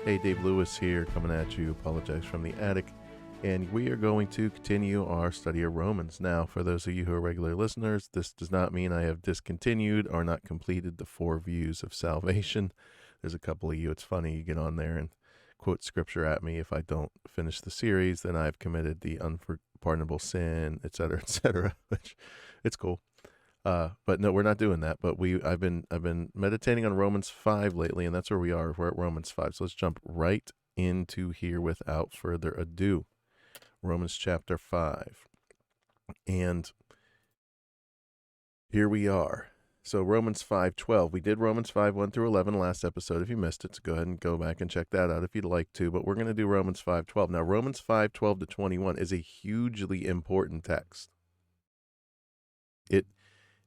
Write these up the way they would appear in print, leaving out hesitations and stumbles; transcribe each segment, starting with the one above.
Hey, Dave Lewis here, coming at you, Apologize from the Attic, and we are going to continue our study of Romans. Now, for those of you who are regular listeners, this does not mean I have discontinued or not completed the 4 views of salvation. There's a couple of you, it's funny, you get on there and quote scripture at me. If I don't finish the series, then I've committed the unpardonable sin, etc., which it's cool. But no, we're not doing that. But I've been meditating on Romans 5 lately, and that's where we are. We're at Romans 5. So let's jump right into here without further ado. Romans chapter 5. And here we are. So Romans 5:12. We did Romans 5, 1 through 11 last episode. If you missed it, so go ahead and go back and check that out if you'd like to. But we're going to do Romans 5:12. Now, Romans 5:12 to 21 is a hugely important text.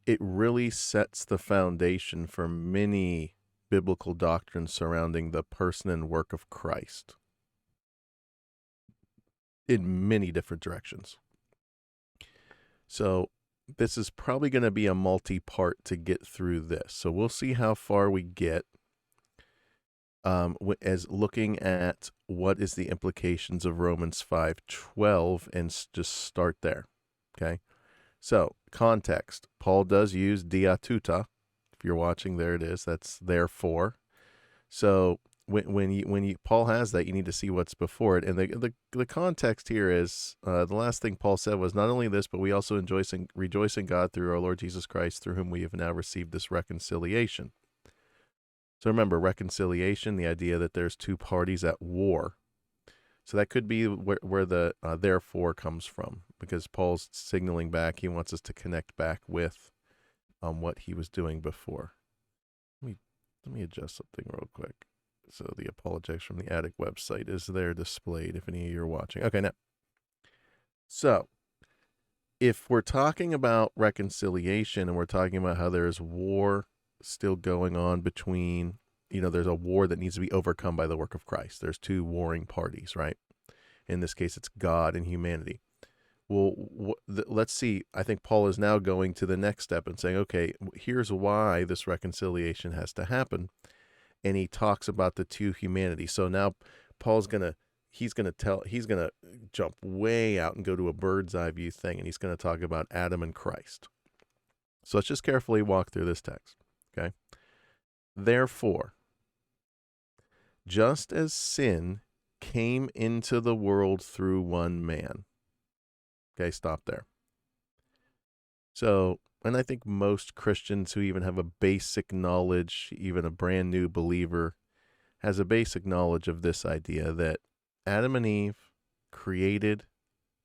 It really sets the foundation for many biblical doctrines surrounding the person and work of Christ in many different directions. So this is probably going to be a multi-part to get through this. So we'll see how far we get as looking at what is the implications of Romans 5:12 and just start there, okay? So, context. Paul does use diatuta. If you're watching, there it is. That's therefore. So, when Paul has that, you need to see what's before it. And the context here is the last thing Paul said was not only this, but we also rejoice in God through our Lord Jesus Christ, through whom we have now received this reconciliation. So remember, reconciliation, the idea that there's two parties at war. So that could be where the therefore comes from, because Paul's signaling back. He wants us to connect back with what he was doing before. Let me adjust something real quick. So the Apologetics from the Attic website is there displayed if any of you are watching. Okay, now. So if we're talking about reconciliation and we're talking about how there is war still going on between, there's a war that needs to be overcome by the work of Christ. There's two warring parties, right? In this case, it's God and humanity. Well, let's see. I think Paul is now going to the next step and saying, okay, here's why this reconciliation has to happen. And he talks about the two humanity. So now Paul's he's going to jump way out and go to a bird's eye view thing. And he's going to talk about Adam and Christ. So let's just carefully walk through this text. Okay. Therefore, just as sin came into the world through one man. Okay, stop there. So, and I think most Christians who even have a basic knowledge, even a brand new believer, has a basic knowledge of this idea that Adam and Eve, created,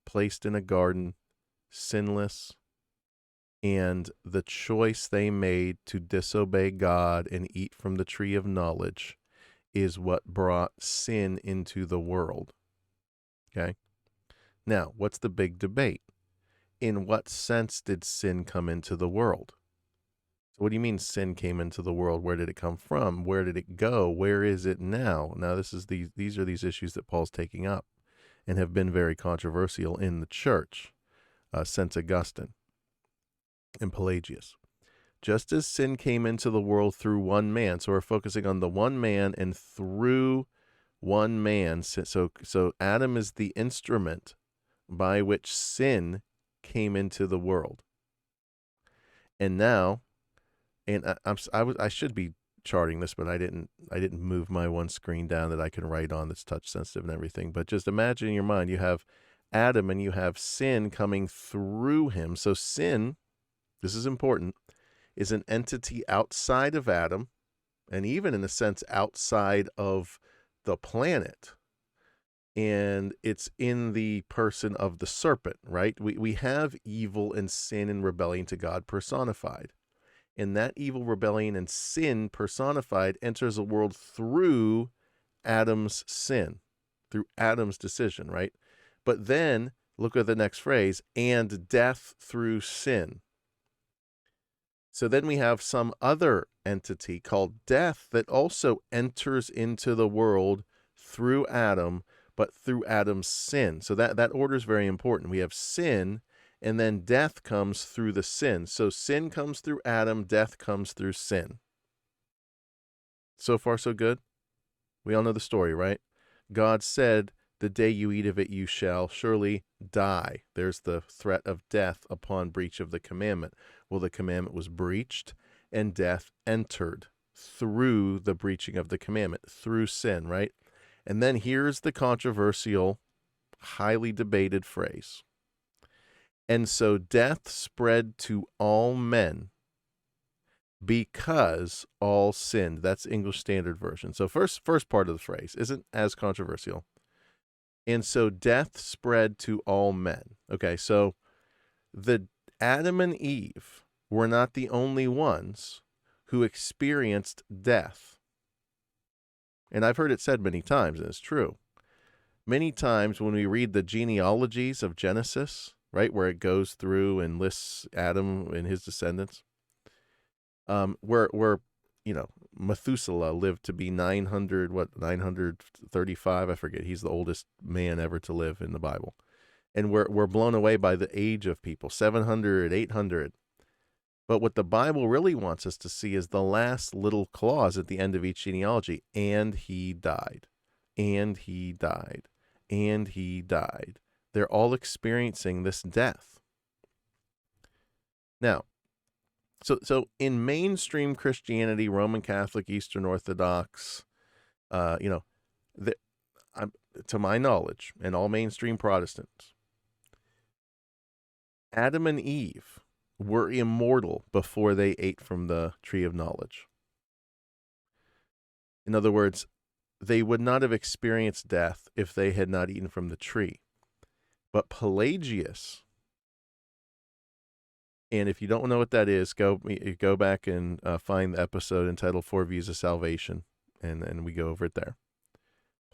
placed in a garden, sinless, and the choice they made to disobey God and eat from the tree of knowledge is what brought sin into the world. Okay? Now, what's the big debate? In what sense did sin come into the world? So what do you mean sin came into the world? Where did it come from? Where did it go? Where is it now? Now, these are these issues that Paul's taking up and have been very controversial in the church since Augustine and Pelagius. Just as sin came into the world through one man, so we're focusing on the one man and through one man. So Adam is the instrument by which sin came into the world. And now, and I should be charting this, but I didn't move my one screen down that I can write on that's touch sensitive and everything. But just imagine in your mind, you have Adam and you have sin coming through him. So sin, this is important, is an entity outside of Adam, and even in a sense outside of the planet. And it's in the person of the serpent, right? We have evil and sin and rebellion to God personified. And that evil, rebellion, and sin personified enters the world through Adam's sin, through Adam's decision, right? But then, look at the next phrase, and death through sin. So then we have some other entity called death that also enters into the world through Adam, but through Adam's sin. So that order is very important. We have sin, and then death comes through the sin. So sin comes through Adam, death comes through sin. So far, so good? We all know the story, right? God said, the day you eat of it, you shall surely die. There's the threat of death upon breach of the commandment. Well, the commandment was breached, and death entered through the breaching of the commandment, through sin, right? And then here's the controversial, highly debated phrase. And so death spread to all men because all sinned. That's English Standard Version. So first part of the phrase isn't as controversial. And so death spread to all men. Okay, so the Adam and Eve were not the only ones who experienced death. And I've heard it said many times, and it's true. Many times when we read the genealogies of Genesis, right, where it goes through and lists Adam and his descendants, where Methuselah lived to be 935, I forget. He's the oldest man ever to live in the Bible. And we're blown away by the age of people, 700, 800. But what the Bible really wants us to see is the last little clause at the end of each genealogy. And he died. And he died. And he died. They're all experiencing this death. Now, so in mainstream Christianity, Roman Catholic, Eastern Orthodox, to my knowledge, and all mainstream Protestants, Adam and Eve were immortal before they ate from the tree of knowledge. In other words, they would not have experienced death if they had not eaten from the tree. But Pelagius, and if you don't know what that is, go back and find the episode entitled Four Views of Salvation, and we go over it there.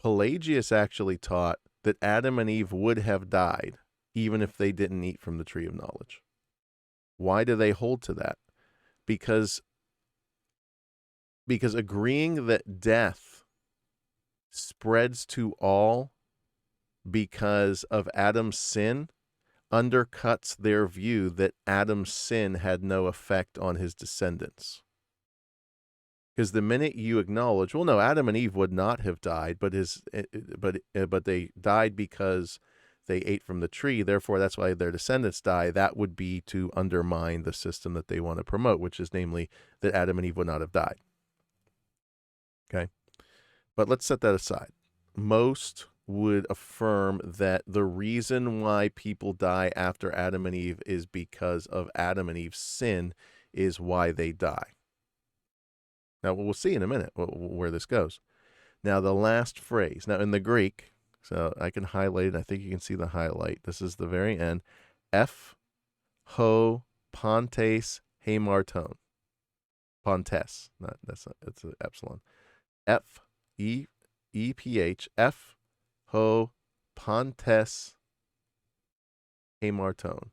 Pelagius actually taught that Adam and Eve would have died even if they didn't eat from the tree of knowledge. Why do they hold to that? Because agreeing that death spreads to all because of Adam's sin undercuts their view that Adam's sin had no effect on his descendants. Because the minute you acknowledge, well, no, Adam and Eve would not have died, but they died because they ate from the tree, therefore that's why their descendants die, that would be to undermine the system that they want to promote, which is namely that Adam and Eve would not have died. Okay? But let's set that aside. Most would affirm that the reason why people die after Adam and Eve is because of Adam and Eve's sin is why they die. Now, we'll see in a minute where this goes. Now, the last phrase. Now, in the Greek, so I can highlight it. I think you can see the highlight. This is the very end. Ho pontes hamarton. Pontes. It's an epsilon. F-E-P-H. Ho pontes hamarton.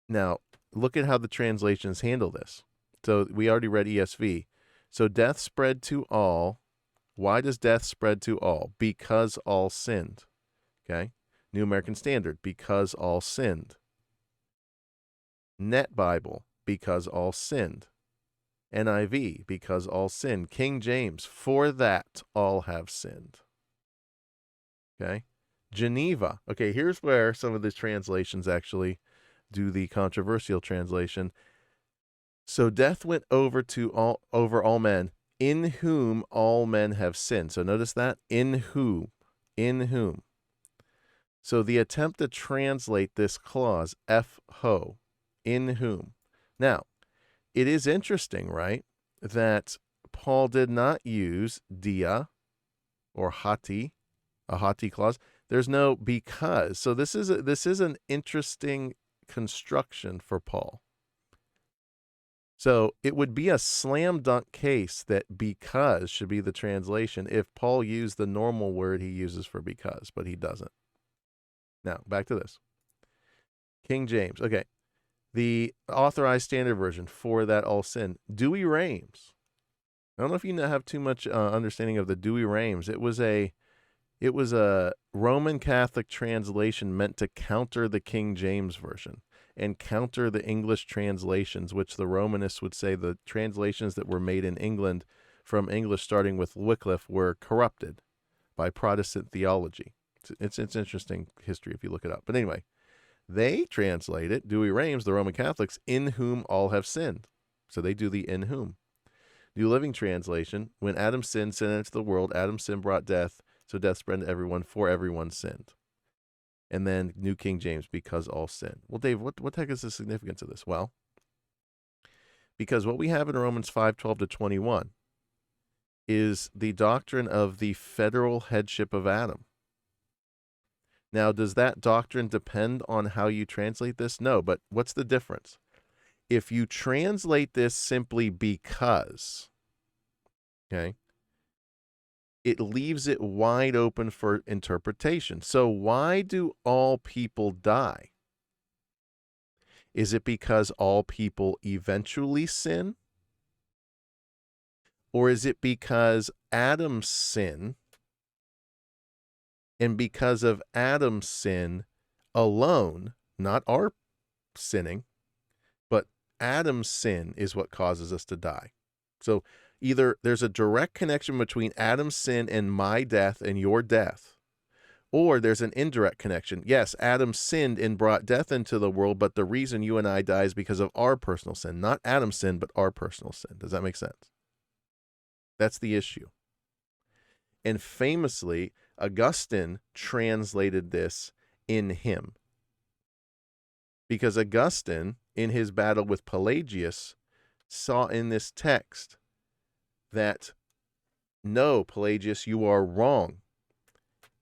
Now, look at how the translations handle this. So we already read ESV. So death spread to all. Why does death spread to all? Because all sinned. Okay? New American Standard, because all sinned. Net Bible, because all sinned. NIV, because all sinned. King James, for that all have sinned. Okay? Geneva. Okay, here's where some of the translations actually do the controversial translation. So death went over all men, in whom all men have sinned. So notice that, in whom. So the attempt to translate this clause, ho, in whom. Now, it is interesting, right, that Paul did not use dia or hati, a hati clause. There's no because. So this is an interesting construction for Paul. So it would be a slam dunk case that because should be the translation if Paul used the normal word he uses for because, but he doesn't. Now, back to this. King James. Okay. The Authorized Standard Version, for that all sin. Douay Rheims. I don't know if you have too much understanding of the Douay Rheims. It was a Roman Catholic translation meant to counter the King James Version and counter the English translations, which the Romanists would say the translations that were made in England from English starting with Wycliffe were corrupted by Protestant theology. It's interesting history if you look it up. But anyway, they translate it, Douay Rheims, the Roman Catholics, in whom all have sinned. So they do the in whom. New Living Translation, when Adam sinned, sin entered the world. Adam's sin brought death, so death spread to everyone, for everyone sinned. And then New King James, because all sinned. Well, Dave, what the heck is the significance of this? Well, because what we have in Romans 5:12-21 is the doctrine of the federal headship of Adam. Now, does that doctrine depend on how you translate this? No, but what's the difference? If you translate this simply because, okay, it leaves it wide open for interpretation. So why do all people die? Is it because all people eventually sin? Or is it because Adam's sin, and because of Adam's sin alone, not our sinning, but Adam's sin is what causes us to die? So either there's a direct connection between Adam's sin and my death and your death, or there's an indirect connection. Yes, Adam sinned and brought death into the world, but the reason you and I die is because of our personal sin. Not Adam's sin, but our personal sin. Does that make sense? That's the issue. And famously, Augustine translated this in him. Because Augustine, in his battle with Pelagius, saw in this text that, no, Pelagius, you are wrong.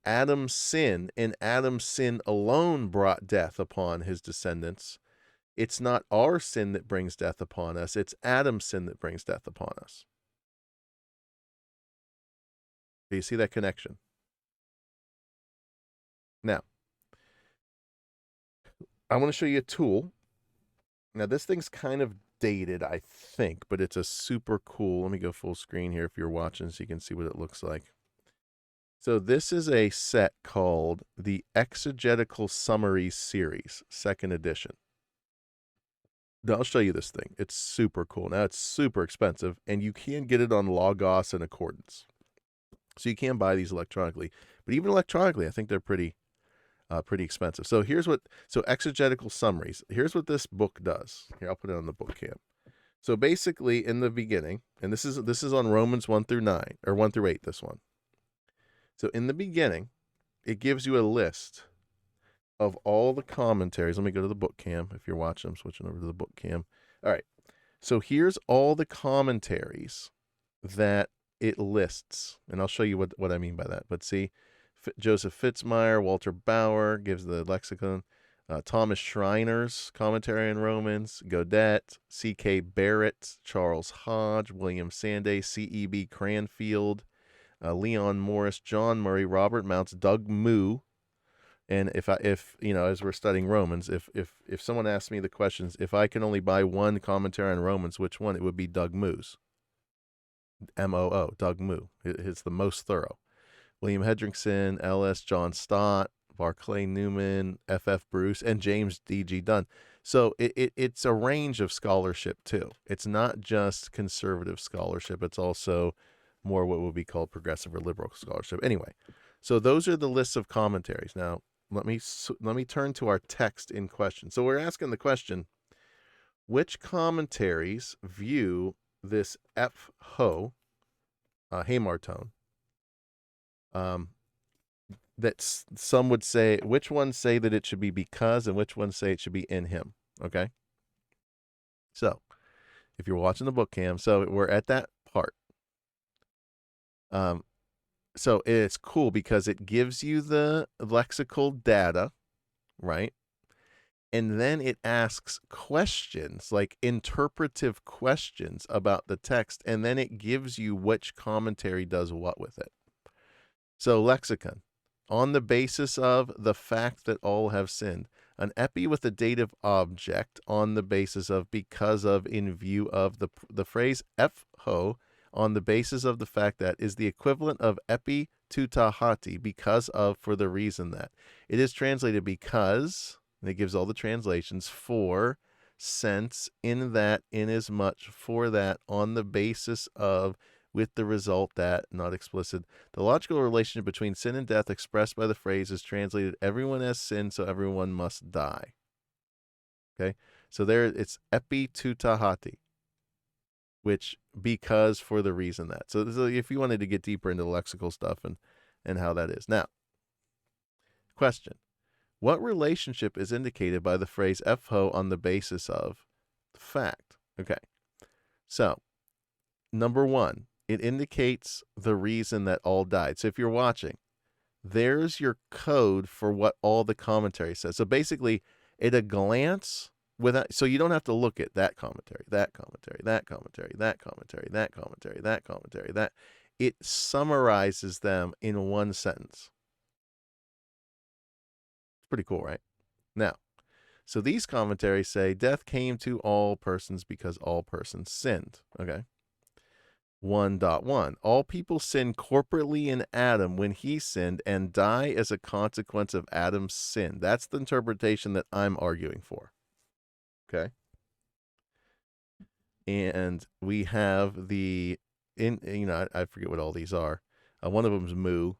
Adam's sin and Adam's sin alone brought death upon his descendants. It's not our sin that brings death upon us. It's Adam's sin that brings death upon us. Do you see that connection? Now, I want to show you a tool. Now, this thing's kind of dated, I think, but it's a super cool. Let me go full screen here if you're watching so you can see what it looks like. So this is a set called the Exegetical Summaries Series, 2nd edition. Now, I'll show you this thing. It's super cool. Now, it's super expensive, and you can get it on Logos and Accordance. So you can buy these electronically. But even electronically, I think they're pretty expensive. So exegetical summaries. Here's what this book does. Here, I'll put it on the book cam. So basically, in the beginning, and this is on Romans 1-9 or 1-8. This one. So in the beginning, it gives you a list of all the commentaries. Let me go to the book cam. If you're watching, I'm switching over to the book cam. All right. So here's all the commentaries that it lists, and I'll show you what I mean by that. But see, Joseph Fitzmyer, Walter Bauer gives the lexicon, Thomas Schreiner's commentary on Romans, Godet, C.K. Barrett, Charles Hodge, William Sanday, C.E.B. Cranfield, Leon Morris, John Murray, Robert Mounts, Doug Moo. And if as we're studying Romans, if someone asks me the questions, if I can only buy one commentary on Romans, which one? It would be Doug Moo's. M-O-O, Doug Moo. It's the most thorough. William Hendrickson, L.S. John Stott, Barclay Newman, F.F. Bruce, and James D.G. Dunn. So it's a range of scholarship, too. It's not just conservative scholarship. It's also more what would be called progressive or liberal scholarship. Anyway, so those are the lists of commentaries. Now, let me turn to our text in question. So we're asking the question, which commentaries view this F ho, hamartone, that some would say, which ones say that it should be because, and which ones say it should be in him? Okay. So if you're watching the book cam, so we're at that part. So it's cool because it gives you the lexical data, right? And then it asks questions, like interpretive questions about the text, and then it gives you which commentary does what with it. So lexicon, on the basis of the fact that all have sinned. An epi with a dative object on the basis of, because of, in view of. The phrase F ho, on the basis of the fact that, is the equivalent of epi tu tahati, because of, for the reason that. It is translated because, and it gives all the translations, for, since, in that, inasmuch, for that, on the basis of, with the result that, not explicit, the logical relationship between sin and death expressed by the phrase is translated, everyone has sinned, so everyone must die. Okay? So there, it's epi tu tahati, which because for the reason that. So if you wanted to get deeper into the lexical stuff and how that is. Now, question. What relationship is indicated by the phrase FHO on the basis of the fact? Okay. So, number one, it indicates the reason that all died. So if you're watching, there's your code for what all the commentary says. So basically, at a glance, so you don't have to look at that commentary, that commentary, that commentary, that commentary, that commentary, that commentary, that. It summarizes them in one sentence. It's pretty cool, right? Now, so these commentaries say death came to all persons because all persons sinned. Okay. 1.1. All people sin corporately in Adam when he sinned and die as a consequence of Adam's sin. That's the interpretation that I'm arguing for. Okay. And we have I forget what all these are. One of them's Moo.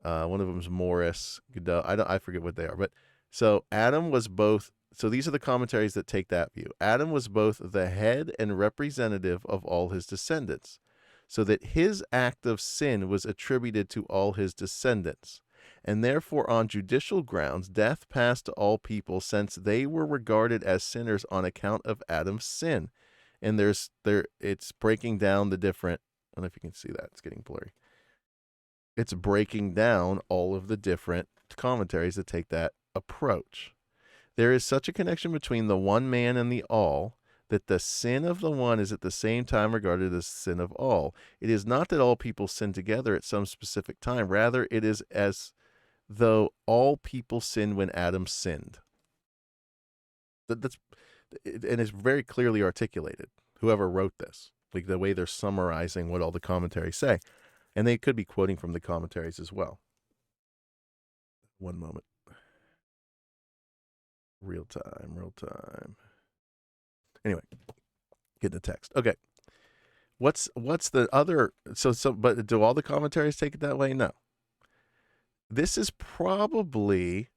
One of them's Morris. I forget what they are. But so Adam was both. So these are the commentaries that take that view. Adam was both the head and representative of all his descendants, so that his act of sin was attributed to all his descendants. And therefore, on judicial grounds, death passed to all people since they were regarded as sinners on account of Adam's sin. And it's breaking down the different, I don't know if you can see that, it's getting blurry. It's breaking down all of the different commentaries that take that approach. There is such a connection between the one man and the all that the sin of the one is at the same time regarded as the sin of all. It is not that all people sin together at some specific time. Rather, it is as though all people sinned when Adam sinned. And it's very clearly articulated, whoever wrote this, like the way they're summarizing what all the commentaries say. And they could be quoting from the commentaries as well. One moment. Real time. Anyway, get the text. Okay. What's the other, but do all the commentaries take it that way? No. This is probably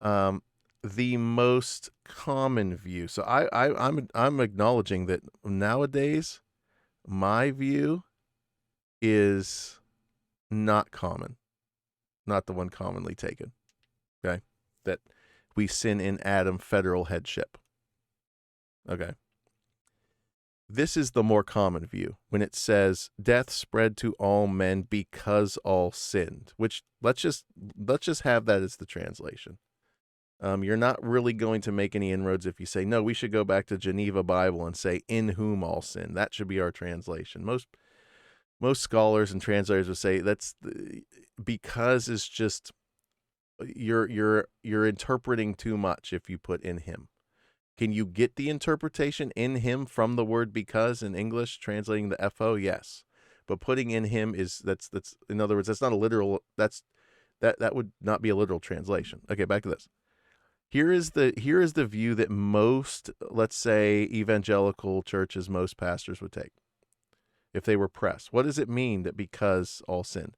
the most common view. So I'm acknowledging that nowadays my view is not common, not the one commonly taken. Okay, that we sin in Adam federal headship. Okay. This is the more common view when it says death spread to all men because all sinned, which let's just have that as the translation. You're not really going to make any inroads if you say, no, we should go back to Geneva Bible and say in whom all sin. That should be our translation. Most scholars and translators would say because it's just you're interpreting too much if you put in him. Can you get the interpretation in him from the word because in English, translating the FO? Yes. But putting in him that's in other words, that's not a literal, that would not be a literal translation. Okay, back to this. Here is the view that most, let's say, evangelical churches, most pastors would take if they were pressed. What does it mean that because all sin?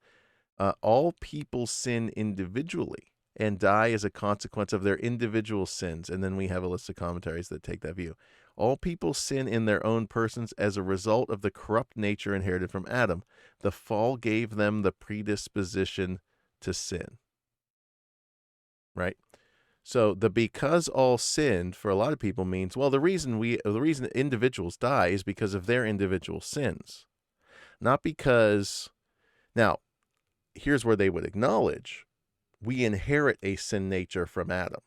All people sin individually and die as a consequence of their individual sins. And then we have a list of commentaries that take that view. All people sin in their own persons as a result of the corrupt nature inherited from Adam. The fall gave them the predisposition to sin. Right? So the because all sinned for a lot of people means, well, the reason individuals die is because of their individual sins. Not because, now, here's where they would acknowledge, we inherit a sin nature from Adam.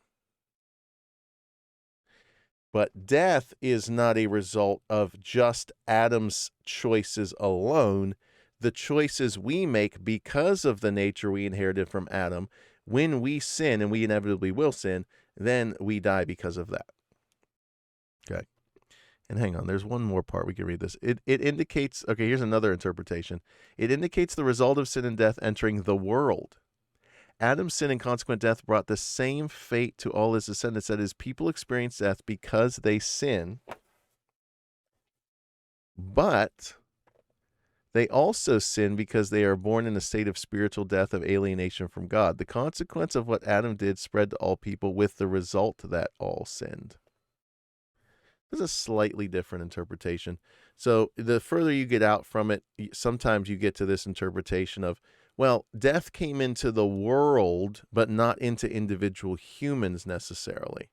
But death is not a result of just Adam's choices alone. The choices we make because of the nature we inherited from Adam, when we sin, and we inevitably will sin, then we die because of that. Okay. And hang on, there's one more part we can read this. It indicates, okay, here's another interpretation. It indicates the result of sin and death entering the world. Adam's sin and consequent death brought the same fate to all his descendants, that is, people experience death because they sin, but They also sin because they are born in a state of spiritual death, of alienation from God. The consequence of what Adam did spread to all people, with the result that all sinned. There's a slightly different interpretation. So the further you get out from it, sometimes you get to this interpretation of, well, death came into the world, but not into individual humans necessarily.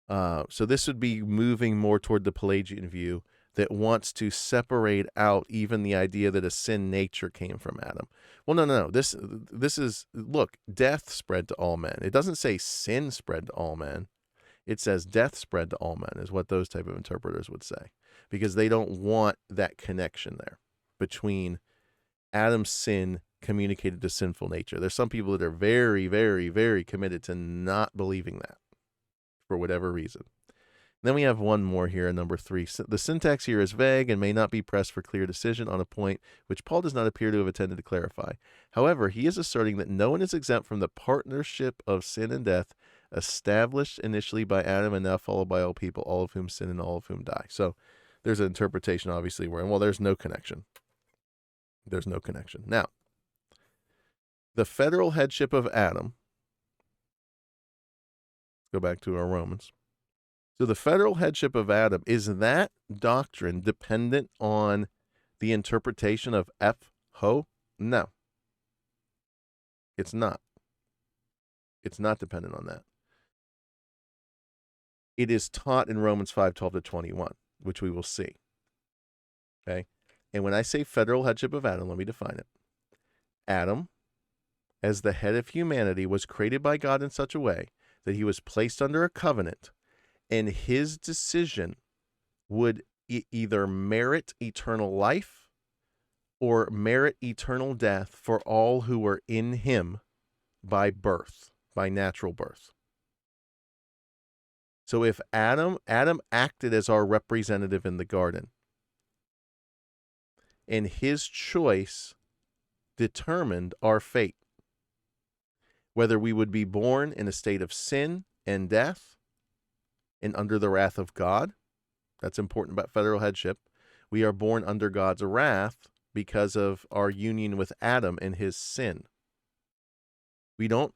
So this would be moving more toward the Pelagian view that wants to separate out even the idea that a sin nature came from Adam. Well, no. This is, look, death spread to all men. It doesn't say sin spread to all men. It says death spread to all men, is what those type of interpreters would say, because they don't want that connection there between Adam's sin communicated to sinful nature. There's some people that are very, very, very committed to not believing that for whatever reason. Then we have one more here, number 3. The syntax here is vague and may not be pressed for clear decision on a point which Paul does not appear to have intended to clarify. However, he is asserting that no one is exempt from the partnership of sin and death established initially by Adam and now followed by all people, all of whom sin and all of whom die. So there's an interpretation, obviously, where, well, there's no connection. There's no connection. Now, the federal headship of Adam, go back to our Romans. So the federal headship of Adam, is that doctrine dependent on the interpretation of F-ho? No. It's not. It's not dependent on that. It is taught in Romans 5:12-21, which we will see. Okay? And when I say federal headship of Adam, let me define it. Adam, as the head of humanity, was created by God in such a way that he was placed under a covenant, and his decision would either merit eternal life or merit eternal death for all who were in him by birth, by natural birth. So if Adam acted as our representative in the garden, and his choice determined our fate, whether we would be born in a state of sin and death and under the wrath of God. That's important about federal headship. We are born under God's wrath because of our union with Adam and his sin. We don't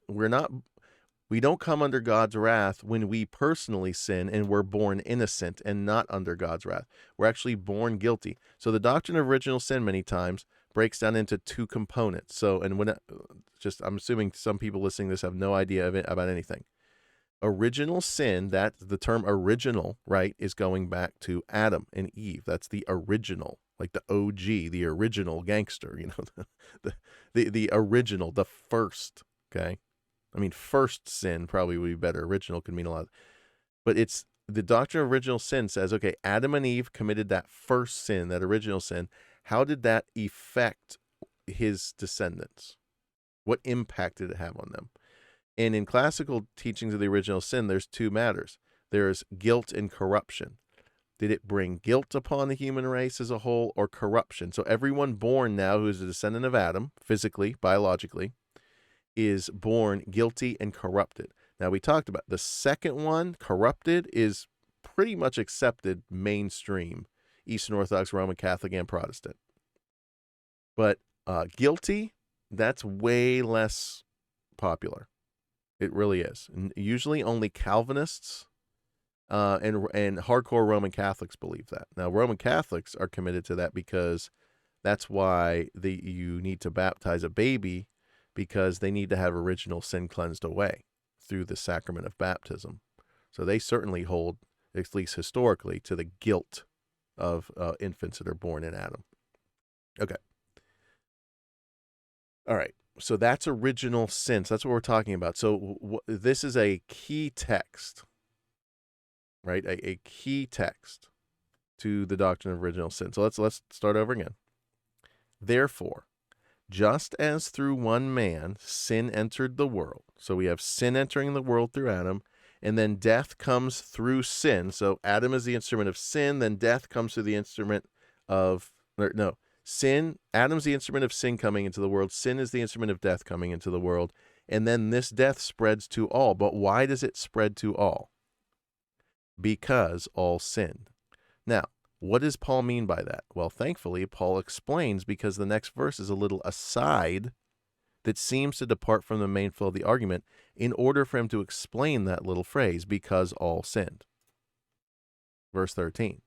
come under God's wrath when we personally sin and we're born innocent and not under God's wrath. We're actually born guilty. So the doctrine of original sin many times breaks down into 2 components. So, and when I'm assuming some people listening to this have no idea about anything. Original sin, that the term original, right, is going back to Adam and Eve. That's the original, like the OG, the original gangster, the original, the first, okay? I mean, first sin probably would be better. Original could mean a lot. But it's the doctrine of original sin says, okay, Adam and Eve committed that first sin, that original sin. How did that affect his descendants? What impact did it have on them? And in classical teachings of the original sin, there's 2 matters. There's guilt and corruption. Did it bring guilt upon the human race as a whole, or corruption? So everyone born now who is a descendant of Adam, physically, biologically, is born guilty and corrupted. Now, we talked about the second one, corrupted, is pretty much accepted mainstream, Eastern Orthodox, Roman Catholic, and Protestant. But guilty, that's way less popular. It really is. And usually only Calvinists and hardcore Roman Catholics believe that. Now, Roman Catholics are committed to that because that's why you need to baptize a baby, because they need to have original sin cleansed away through the sacrament of baptism. So they certainly hold, at least historically, to the guilt of infants that are born in Adam. Okay. All right. So that's original sin. So that's what we're talking about. So this is a key text, right? A key text to the doctrine of original sin. So let's start over again. Therefore, just as through one man sin entered the world, so we have sin entering the world through Adam, and then death comes through sin. So Adam is the instrument of sin, then death comes through the instrument of, sin, Adam's the instrument of sin coming into the world. Sin is the instrument of death coming into the world. And then this death spreads to all. But why does it spread to all? Because all sinned. Now, What does Paul mean by that? Well, thankfully, Paul explains, because the next verse is a little aside that seems to depart from the main flow of the argument in order for him to explain that little phrase, because all sinned. Verse 13.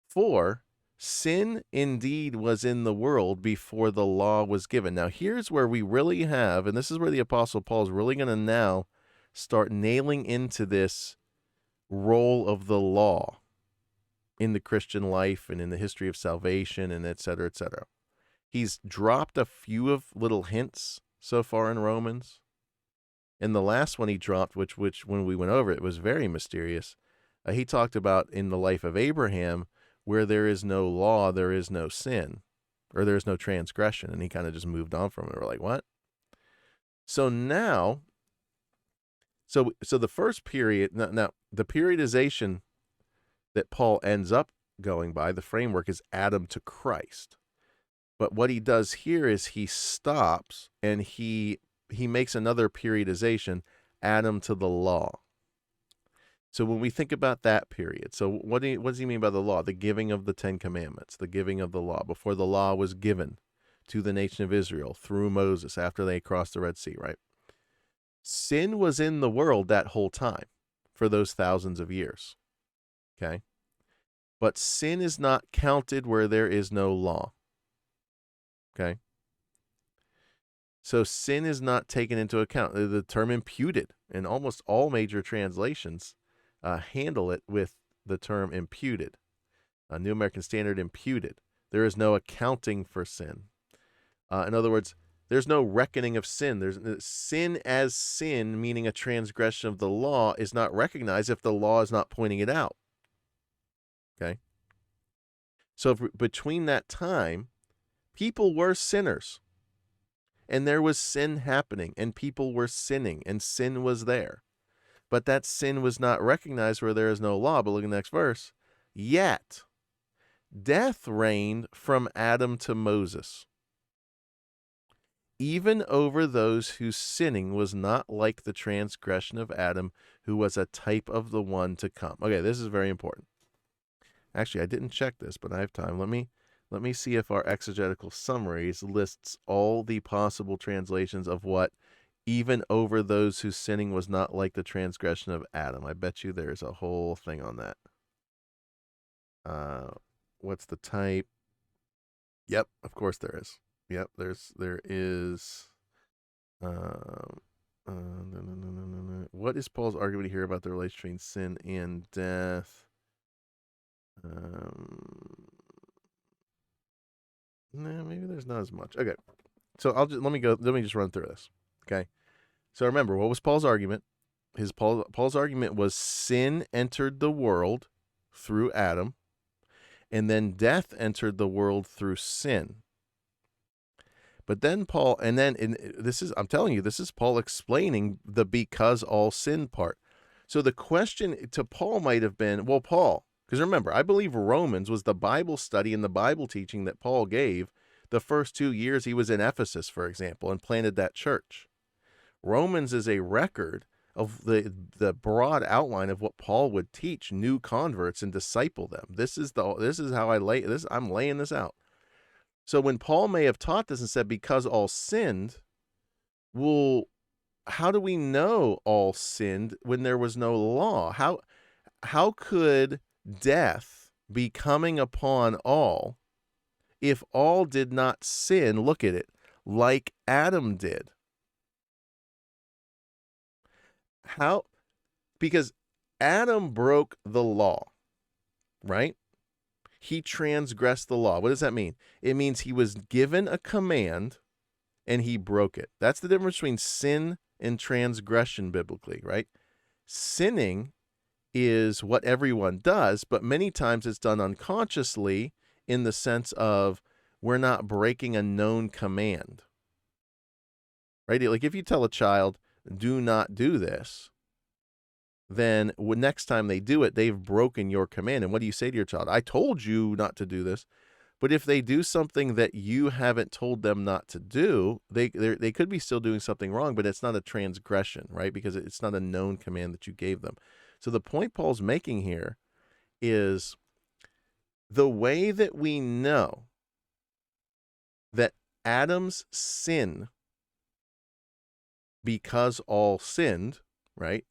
For sin indeed was in the world before the law was given. Now, here's where we really have, and this is where the Apostle Paul is really going to now start nailing into this role of the law in the Christian life and in the history of salvation, and et cetera, et cetera. He's dropped a few of little hints so far in Romans. And the last one he dropped, which when we went over it, was very mysterious. He talked about in the life of Abraham, where there is no law, there is no sin, or there is no transgression. And he kind of just moved on from it. We're like, what? So now, so the first period, now the periodization that Paul ends up going by, the framework, is Adam to Christ. But what he does here is he stops and he makes another periodization, Adam to the law. So when we think about that period, so what does he mean by the law? The giving of the 10 Commandments, the giving of the law, before the law was given to the nation of Israel through Moses after they crossed the Red Sea, right? Sin was in the world that whole time for those thousands of years, okay? But sin is not counted where there is no law. Okay. So sin is not taken into account. The term imputed, and almost all major translations handle it with the term imputed. New American Standard, imputed. There is no accounting for sin. In other words, there's no reckoning of sin. There's sin as sin, meaning a transgression of the law, is not recognized if the law is not pointing it out. Okay. So between that time, people were sinners, and there was sin happening, and people were sinning, and sin was there. But that sin was not recognized where there is no law. But look at the next verse. Yet, death reigned from Adam to Moses, even over those whose sinning was not like the transgression of Adam, who was a type of the one to come. Okay, this is very important. Actually, I didn't check this, but I have time. Let me see if our exegetical summaries lists all the possible translations of what even over those whose sinning was not like the transgression of Adam. I bet you there's a whole thing on that. What's the type? Yep, of course there is. Yep, there is. What is Paul's argument here about the relation between sin and death? No, maybe there's not as much. Okay, so let me just run through this. Okay, so remember, what was Paul's argument? Paul's argument was sin entered the world through Adam, and then death entered the world through sin. But then I'm telling you, this is Paul explaining the because all sin part. So the question to Paul might have been, well, Paul, because remember, I believe Romans was the Bible study and the Bible teaching that Paul gave the first 2 years he was in Ephesus, for example, and planted that church. Romans is a record of the broad outline of what Paul would teach new converts and disciple them. This is how I'm laying this out. So when Paul may have taught this and said, because all sinned, well, how do we know all sinned when there was no law? How could death be coming upon all if all did not sin, look at it, like Adam did? How? Because Adam broke the law, right? He transgressed the law. What does that mean? It means he was given a command and he broke it. That's the difference between sin and transgression biblically, right? Sinning is what everyone does, but many times it's done unconsciously in the sense of we're not breaking a known command, right? Like if you tell a child, do not do this, then next time they do it, they've broken your command. And what do you say to your child? I told you not to do this. But if they do something that you haven't told them not to do, they could be still doing something wrong, but it's not a transgression, right? Because it's not a known command that you gave them. So the point Paul's making here is The way that we know that Adam's sin, because all sinned, right?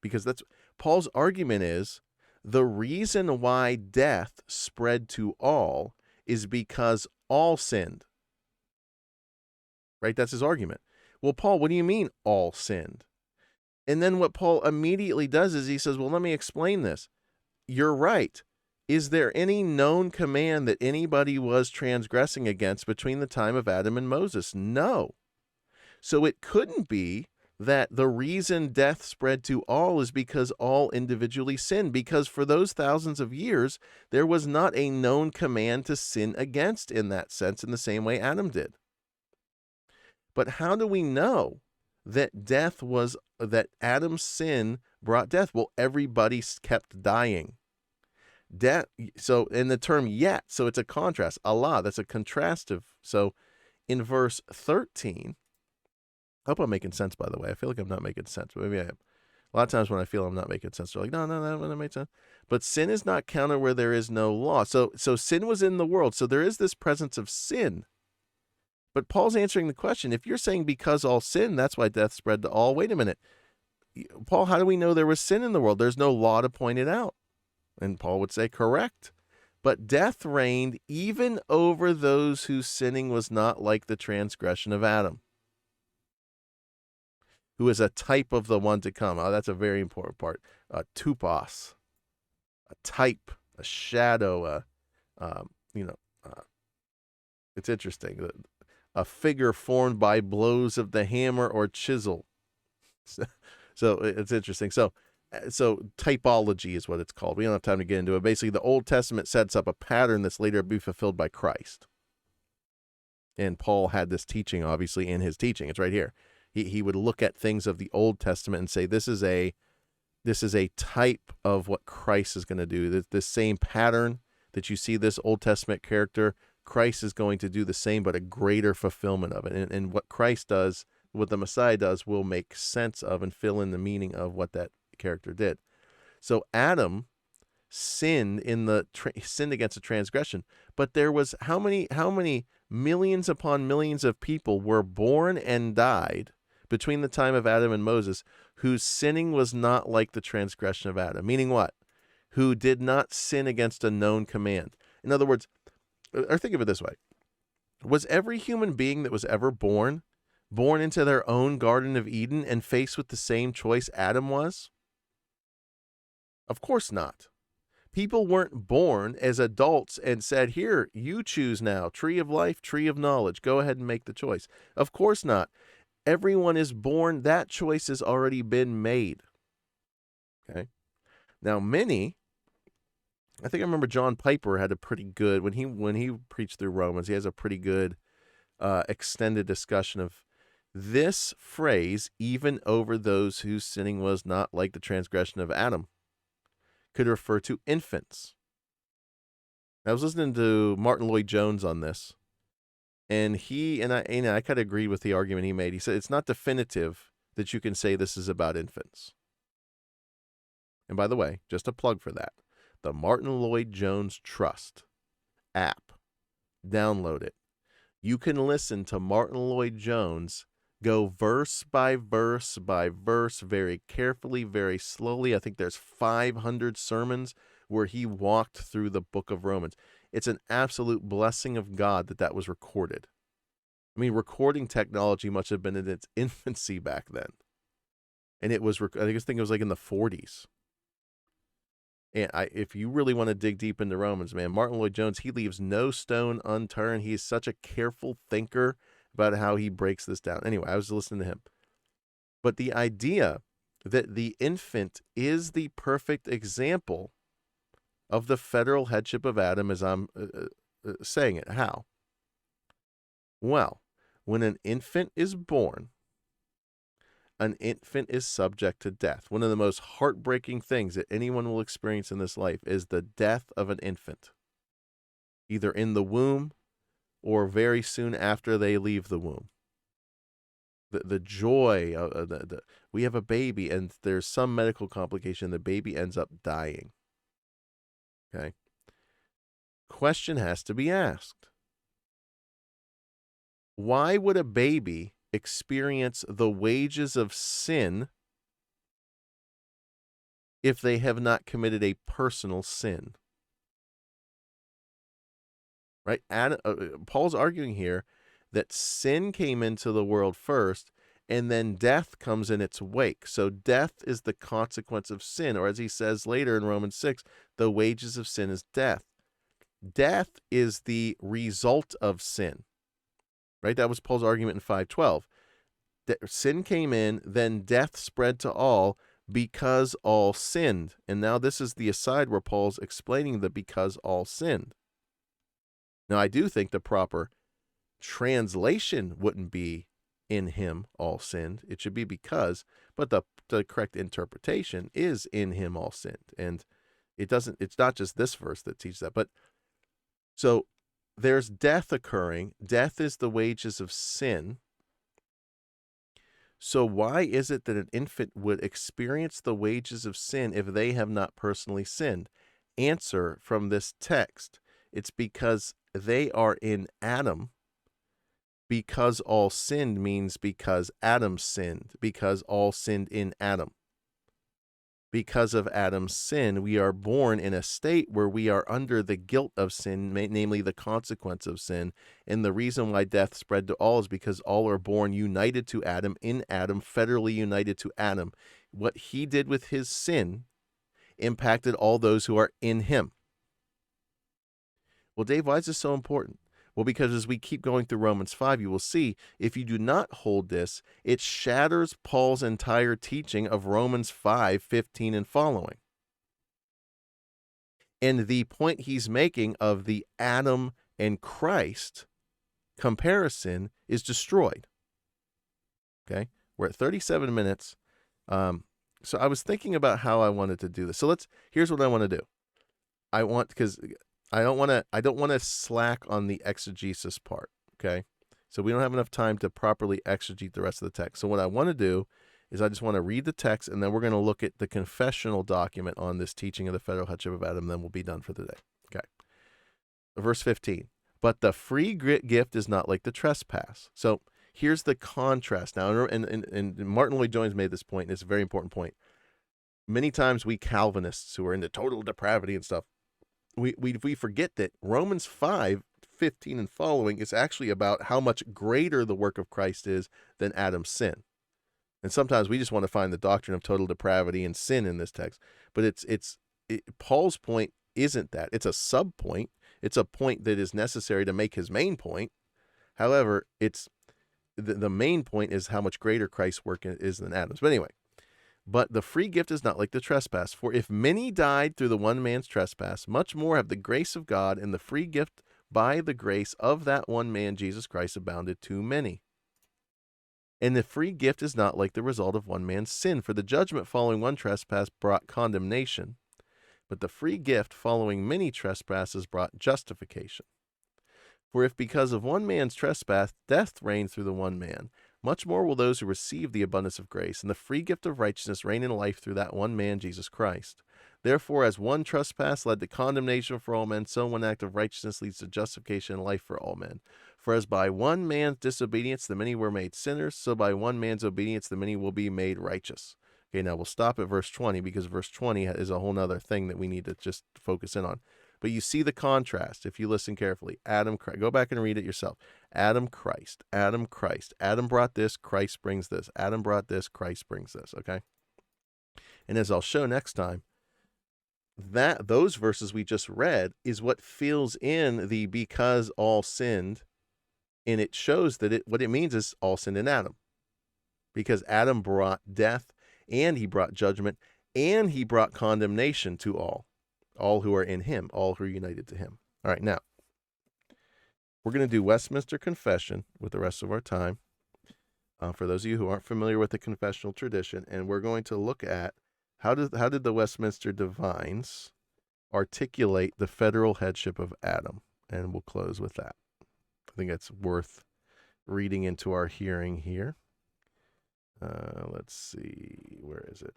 Because that's Paul's argument is the reason why death spread to all is because all sinned, right? That's his argument. Well, Paul, what do you mean all sinned? And then what Paul immediately does is he says, well, let me explain this. You're right. Is there any known command that anybody was transgressing against between the time of Adam and Moses? No. So it couldn't be that the reason death spread to all is because all individually sinned, because for those thousands of years, there was not a known command to sin against in that sense, in the same way Adam did. But how do we know that that Adam's sin brought death? Well, everybody kept dying. Death. So in the term yet, so it's a contrast. Allah, that's a contrastive. So in verse 13, I hope I'm making sense, by the way. I feel like I'm not making sense, but maybe I am. A lot of times when I feel I'm not making sense, they're like, no, that makes sense. But sin is not counted where there is no law. So sin was in the world. So there is this presence of sin. But Paul's answering the question. If you're saying because all sin, that's why death spread to all. Wait a minute. Paul, how do we know there was sin in the world? There's no law to point it out. And Paul would say, correct. But death reigned even over those whose sinning was not like the transgression of Adam, who is a type of the one to come. Oh, that's a very important part. Tupos, a type, a shadow, it's interesting. A figure formed by blows of the hammer or chisel. So it's interesting. So typology is what it's called. We don't have time to get into it. Basically, the Old Testament sets up a pattern that's later to be fulfilled by Christ. And Paul had this teaching, obviously, in his teaching. It's right here. He would look at things of the Old Testament and say, this is a type of what Christ is going to do. This same pattern that you see this Old Testament character, Christ is going to do the same, but a greater fulfillment of it. And what Christ does, what the Messiah does, will make sense of and fill in the meaning of what that character did. So Adam sinned sinned against a transgression, but there was how many millions upon millions of people were born and died between the time of Adam and Moses whose sinning was not like the transgression of Adam. Meaning what? Who did not sin against a known command. In other words, or think of it this way. Was every human being that was ever born into their own Garden of Eden and faced with the same choice Adam was? Of course not. People weren't born as adults and said, here, you choose now, tree of life, tree of knowledge, go ahead and make the choice. Of course not. Everyone is born, that choice has already been made. Okay. Now, I think I remember John Piper had a pretty good, when he preached through Romans, he has a pretty good extended discussion of this phrase, even over those whose sinning was not like the transgression of Adam, could refer to infants. I was listening to Martin Lloyd-Jones on this, and I kind of agreed with the argument he made. He said it's not definitive that you can say this is about infants. And by the way, just a plug for that, the Martin Lloyd-Jones Trust app, download it. You can listen to Martin Lloyd-Jones go verse by verse by verse, very carefully, very slowly. I think there's 500 sermons where he walked through the book of Romans. It's an absolute blessing of God that was recorded. I mean, recording technology must have been in its infancy back then. And it was, I think it was like in the 40s. And if you really want to dig deep into Romans, man, Martin Lloyd-Jones, he leaves no stone unturned. He's such a careful thinker about how he breaks this down. Anyway, I was listening to him. But the idea that the infant is the perfect example of the federal headship of Adam, as I'm saying it. How? Well, when an infant is born, an infant is subject to death. One of the most heartbreaking things that anyone will experience in this life is the death of an infant, either in the womb or very soon after they leave the womb. The joy of we have a baby and there's some medical complication, the baby ends up dying. Okay. question has to be asked. Why would a baby experience the wages of sin if they have not committed a personal sin? Right? Paul's arguing here that sin came into the world first, and then death comes in its wake. So death is the consequence of sin, or as he says later in Romans 6, the wages of sin is death. Death is the result of sin, right? That was Paul's argument in 5:12. Sin came in, then death spread to all because all sinned. And now this is the aside where Paul's explaining the because all sinned. Now, I do think the proper translation wouldn't be in him all sinned. It should be because, but the correct interpretation is in him all sinned. And it's not just this verse that teaches that. But so there's death occurring. Death is the wages of sin. So why is it that an infant would experience the wages of sin if they have not personally sinned? Answer from this text. It's because they are in Adam. Because all sinned means because Adam sinned, because all sinned in Adam. Because of Adam's sin, we are born in a state where we are under the guilt of sin, namely the consequence of sin. And the reason why death spread to all is because all are born united to Adam, in Adam, federally united to Adam. What he did with his sin impacted all those who are in him. Well, Dave, why is this so important? Well, because as we keep going through Romans 5, you will see if you do not hold this, it shatters Paul's entire teaching of Romans 5:15 and following. And the point he's making of the Adam and Christ comparison is destroyed. Okay? We're at 37 minutes. So I was thinking about how I wanted to do this. So here's what I want to do. Because I don't want to slack on the exegesis part, okay? So we don't have enough time to properly exegete the rest of the text. So what I want to do is I just want to read the text, and then we're going to look at the confessional document on this teaching of the federal headship of Adam, and then we'll be done for the day. Okay. Verse 15. But the free gift is not like the trespass. So here's the contrast. Now, and Martin Lloyd-Jones made this point, and it's a very important point. Many times we Calvinists who are into total depravity and stuff, we forget that Romans 5:15 and following is actually about how much greater the work of Christ is than Adam's sin. And sometimes we just want to find the doctrine of total depravity and sin in this text. But Paul's point isn't that. It's a sub-point. It's a point that is necessary to make his main point. However, the main point is how much greater Christ's work is than Adam's. But anyway. But the free gift is not like the trespass. For if many died through the one man's trespass, much more have the grace of God and the free gift by the grace of that one man, Jesus Christ, abounded to many. And the free gift is not like the result of one man's sin. For the judgment following one trespass brought condemnation, but the free gift following many trespasses brought justification. For if because of one man's trespass death reigned through the one man, much more will those who receive the abundance of grace and the free gift of righteousness reign in life through that one man, Jesus Christ. Therefore, as one trespass led to condemnation for all men, so one act of righteousness leads to justification and life for all men. For as by one man's disobedience the many were made sinners, so by one man's obedience the many will be made righteous. Okay, now we'll stop at verse 20 because verse 20 is a whole other thing that we need to just focus in on. But you see the contrast if you listen carefully. Adam, Christ. Go back and read it yourself. Adam, Christ. Adam, Christ. Adam brought this, Christ brings this. Adam brought this, Christ brings this. Okay? And as I'll show next time, those verses we just read is what fills in the because all sinned, and it shows that what it means is all sinned in Adam. Because Adam brought death, and he brought judgment, and he brought condemnation to all who are in him, all who are united to him. All right, now, we're going to do Westminster Confession with the rest of our time, for those of you who aren't familiar with the confessional tradition, and we're going to look at how did the Westminster Divines articulate the federal headship of Adam, and we'll close with that. I think that's worth reading into our hearing here. Let's see, where is it?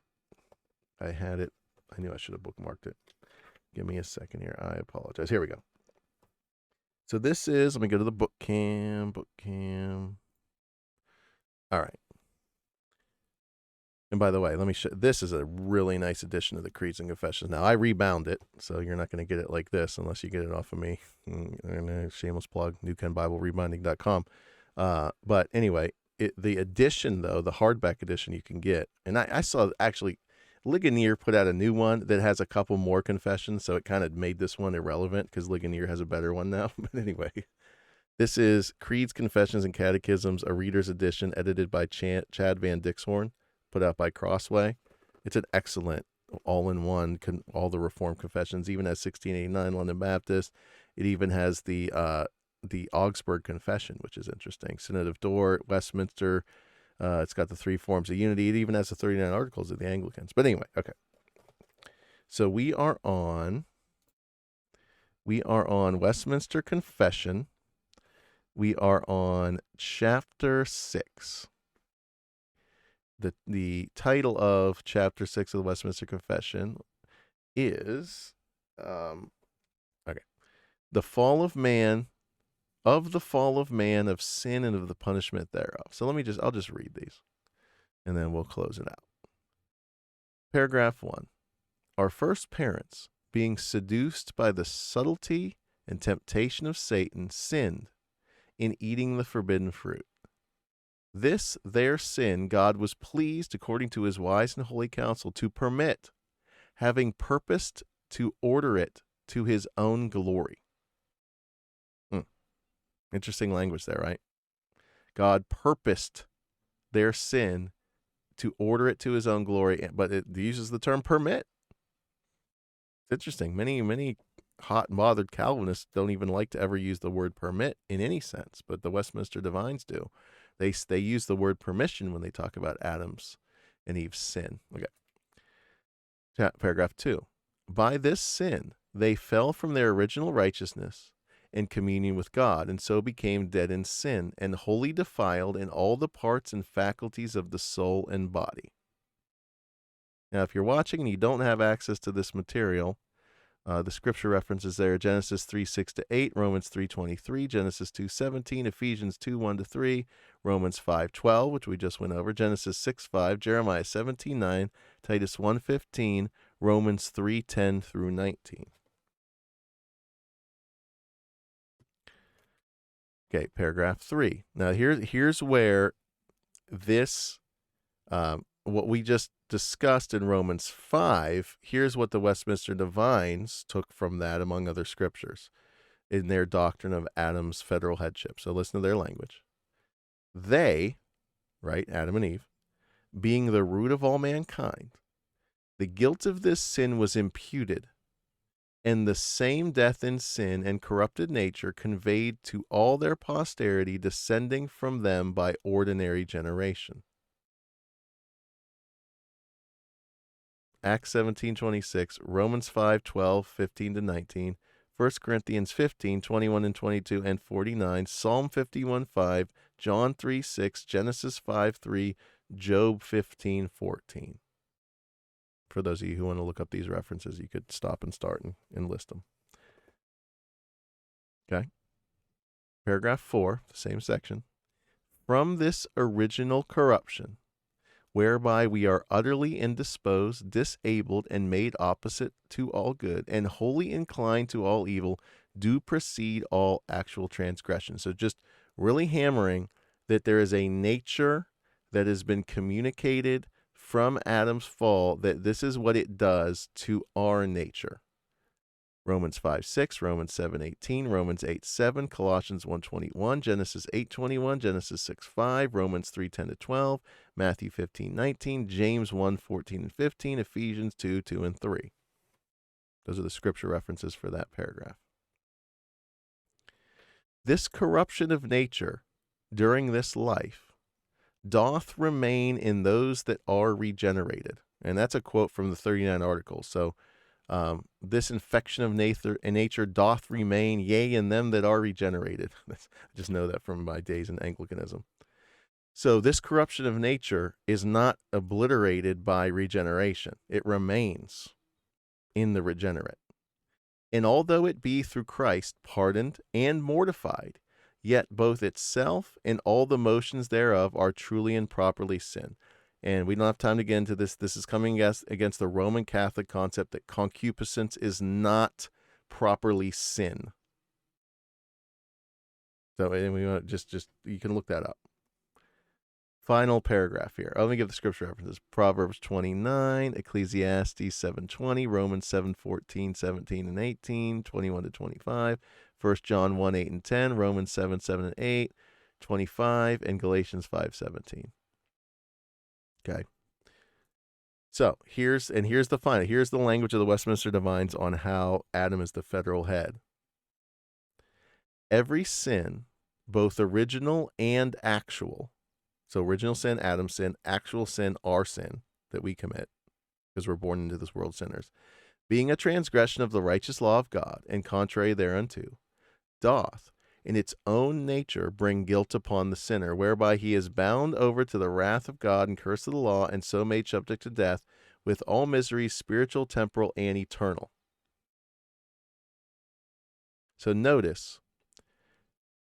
I had it. I knew I should have bookmarked it. Give me a second here. I apologize. Here we go. So this is, let me go to the book cam. All right. And by the way, let me show, this is a really nice edition of the Creeds and Confessions. Now, I rebound it, so you're not going to get it like this unless you get it off of me. Shameless plug, newkenbiblerebinding.com. But anyway, the edition, though, the hardback edition you can get, and I saw actually Ligonier put out a new one that has a couple more confessions, so it kind of made this one irrelevant because Ligonier has a better one now. But anyway, this is Creeds, Confessions, and Catechisms, a reader's edition edited by Chad Van Dixhorn, put out by Crossway. It's an excellent all-in-one, all the Reformed confessions, even has 1689 London Baptist. It even has the Augsburg Confession, which is interesting. Synod of Dort, Westminster. It's got the 3 forms of unity. It even has the 39 articles of the Anglicans. But anyway, okay. So we are on Westminster Confession. We are on chapter 6. The title of chapter 6 of the Westminster Confession is okay. The fall of man, of sin, and of the punishment thereof. So I'll just read these, and then we'll close it out. Paragraph 1. Our first parents, being seduced by the subtlety and temptation of Satan, sinned in eating the forbidden fruit. This their sin God was pleased, according to his wise and holy counsel, to permit, having purposed to order it to his own glory. Interesting language there, right? God purposed their sin to order it to his own glory, but it uses the term permit. It's interesting. Many hot and bothered Calvinists don't even like to ever use the word permit in any sense, but the Westminster Divines do. They use the word permission when they talk about Adam's and Eve's sin. Okay. Paragraph 2. By this sin, they fell from their original righteousness and communion with God, and so became dead in sin, and wholly defiled in all the parts and faculties of the soul and body. Now, if you're watching and you don't have access to this material, the scripture references there: Genesis 3:6-8, Romans 3:23, Genesis 2:17, Ephesians 2:1-3, Romans 5:12, which we just went over, Genesis 6:5, Jeremiah 17:9, Titus 1:15, Romans 3:10-19. Okay, paragraph 3. Now here's where this, what we just discussed in Romans 5, here's what the Westminster Divines took from that, among other scriptures, in their doctrine of Adam's federal headship. So listen to their language. They, right, Adam and Eve, being the root of all mankind, the guilt of this sin was imputed, and the same death in sin and corrupted nature conveyed to all their posterity, descending from them by ordinary generation. Acts 17:26, Romans 5:12-15-19, 1 Corinthians 15:21-22 and 49, Psalm 51:5, John 3:6, Genesis 5:3, Job 15:14. For those of you who want to look up these references, you could stop and start and list them. Okay. Paragraph 4, the same section. From this original corruption, whereby we are utterly indisposed, disabled, and made opposite to all good, and wholly inclined to all evil, do proceed all actual transgressions. So just really hammering that there is a nature that has been communicated from Adam's fall, that this is what it does to our nature. Romans 5:6, Romans 7:18, Romans 8:7, Colossians 1:21, Genesis 8:21, Genesis 6:5, Romans 3:10-12, Matthew 15:19, James 1:14-15, Ephesians 2:2 and 3. Those are the scripture references for that paragraph. This corruption of nature during this life doth remain in those that are regenerated. And that's a quote from the 39 articles. So this infection of nature doth remain, yea, in them that are regenerated. I just know that from my days in Anglicanism. So this corruption of nature is not obliterated by regeneration. It remains in the regenerate. And although it be through Christ pardoned and mortified, yet both itself and all the motions thereof are truly and properly sin. And we don't have time to get into this. This is coming against the Roman Catholic concept that concupiscence is not properly sin. So, and we want to just you can look that up. Final paragraph here. Let me give the scripture references. Proverbs 29, Ecclesiastes 7:20, Romans 7:14, 17, and 18, 21 to 25, 1 John 1, 8 and 10, Romans 7, 7 and 8, 25, and Galatians 5:17. Okay. So here's the final. Here's the language of the Westminster Divines on how Adam is the federal head. Every sin, both original and actual, so original sin, Adam's sin, actual sin, our sin that we commit, because we're born into this world sinners, being a transgression of the righteous law of God, and contrary thereunto, doth in its own nature bring guilt upon the sinner, whereby he is bound over to the wrath of God and curse of the law, and so made subject to death, with all miseries, spiritual, temporal, and eternal. So notice,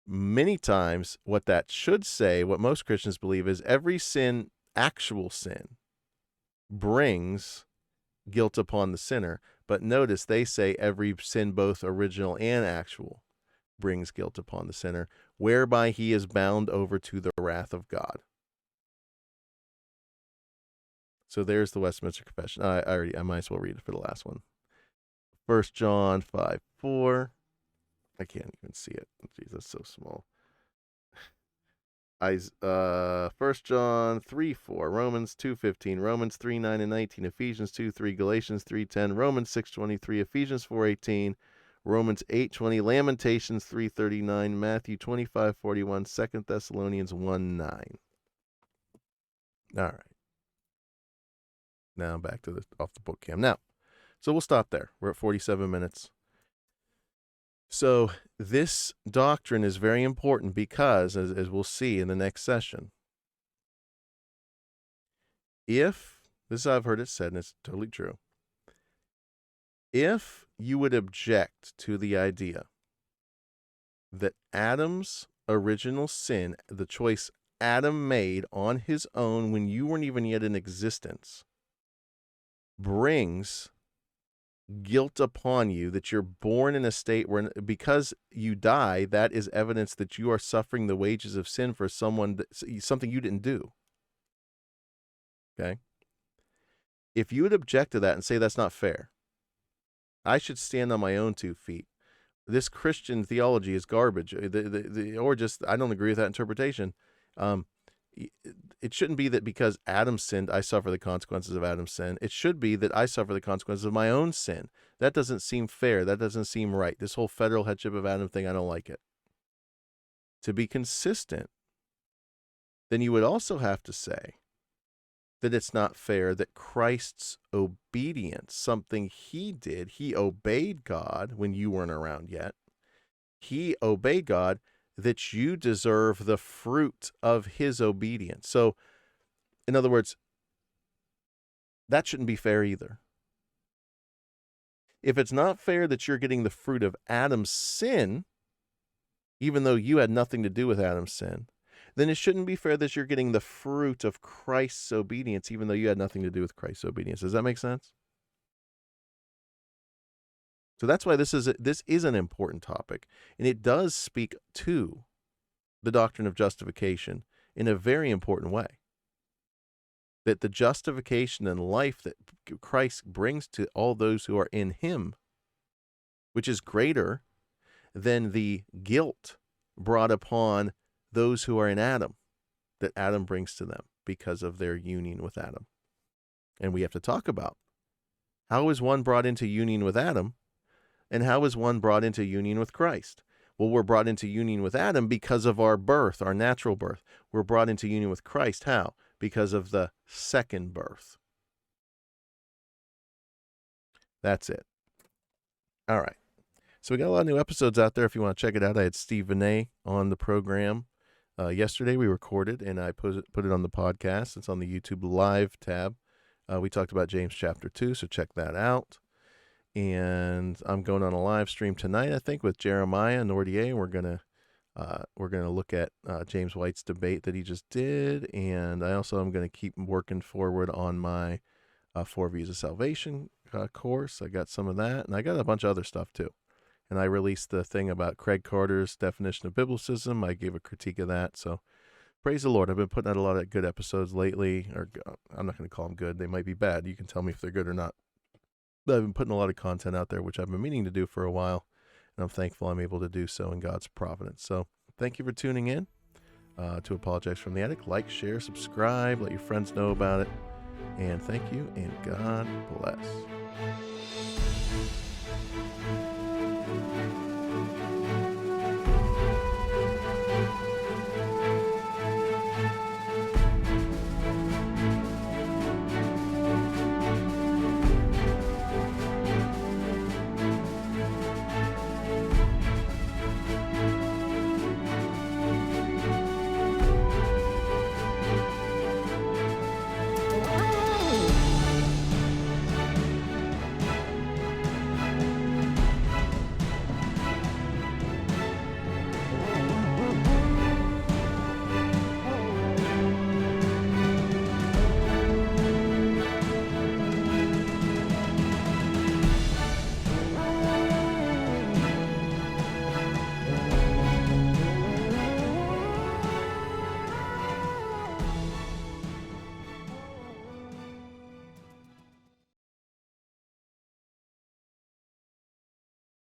many times what that should say, what most Christians believe, is every sin, actual sin, brings guilt upon the sinner. But notice they say every sin, both original and actual, brings guilt upon the sinner, whereby he is bound over to the wrath of God. So there's the Westminster Confession. I might as well read it for the last one. 1 John 5:4. I can't even see it. Jeez, that's so small. 1 John 3:4, Romans 2:15, Romans 3:9 and 19, Ephesians 2:3, Galatians 3:10, Romans 6:23, Ephesians 4:18, Romans 8:20, Lamentations 3:39, Matthew 25:41, 2 Thessalonians 1:9. All right. Now back to the off the book cam. Now, so we'll stop there. We're at 47 minutes. So this doctrine is very important because, as we'll see in the next session, if, this is how I've heard it said, and it's totally true, if you would object to the idea that Adam's original sin, the choice Adam made on his own when you weren't even yet in existence, brings guilt upon you, that you're born in a state where, because you die, that is evidence that you are suffering the wages of sin for something you didn't do. Okay? If you would object to that and say that's not fair, I should stand on my own 2 feet. This Christian theology is garbage, or just I don't agree with that interpretation. It shouldn't be that because Adam sinned, I suffer the consequences of Adam's sin. It should be that I suffer the consequences of my own sin. That doesn't seem fair. That doesn't seem right. This whole federal headship of Adam thing, I don't like it. To be consistent, then you would also have to say that it's not fair that Christ's obedience, something he did, he obeyed God when you weren't around yet. He obeyed God, that you deserve the fruit of his obedience. So, in other words, that shouldn't be fair either. If it's not fair that you're getting the fruit of Adam's sin, even though you had nothing to do with Adam's sin, then it shouldn't be fair that you're getting the fruit of Christ's obedience, even though you had nothing to do with Christ's obedience. Does that make sense? So that's why this is an important topic, and it does speak to the doctrine of justification in a very important way. That the justification and life that Christ brings to all those who are in him, which is greater than the guilt brought upon those who are in Adam, that Adam brings to them because of their union with Adam. And we have to talk about, how is one brought into union with Adam, and how is one brought into union with Christ? Well, we're brought into union with Adam because of our birth, our natural birth. We're brought into union with Christ. How? Because of the second birth. That's it. All right. So we got a lot of new episodes out there if you want to check it out. I had Steve Vinay on the program. Yesterday we recorded, and I put it on the podcast. It's on the YouTube Live tab. We talked about James chapter 2, so check that out. And I'm going on a live stream tonight, I think, with Jeremiah Nordier. We're gonna look at James White's debate that he just did, and I also am gonna keep working forward on my 4 Views of Salvation course. I got some of that, and I got a bunch of other stuff too. And I released the thing about Craig Carter's definition of biblicism. I gave a critique of that. So praise the Lord. I've been putting out a lot of good episodes lately, or I'm not going to call them good. They might be bad. You can tell me if they're good or not. But I've been putting a lot of content out there, which I've been meaning to do for a while. And I'm thankful I'm able to do so in God's providence. So thank you for tuning in to Apologetics from the Attic. Like, share, subscribe, let your friends know about it. And thank you, and God bless.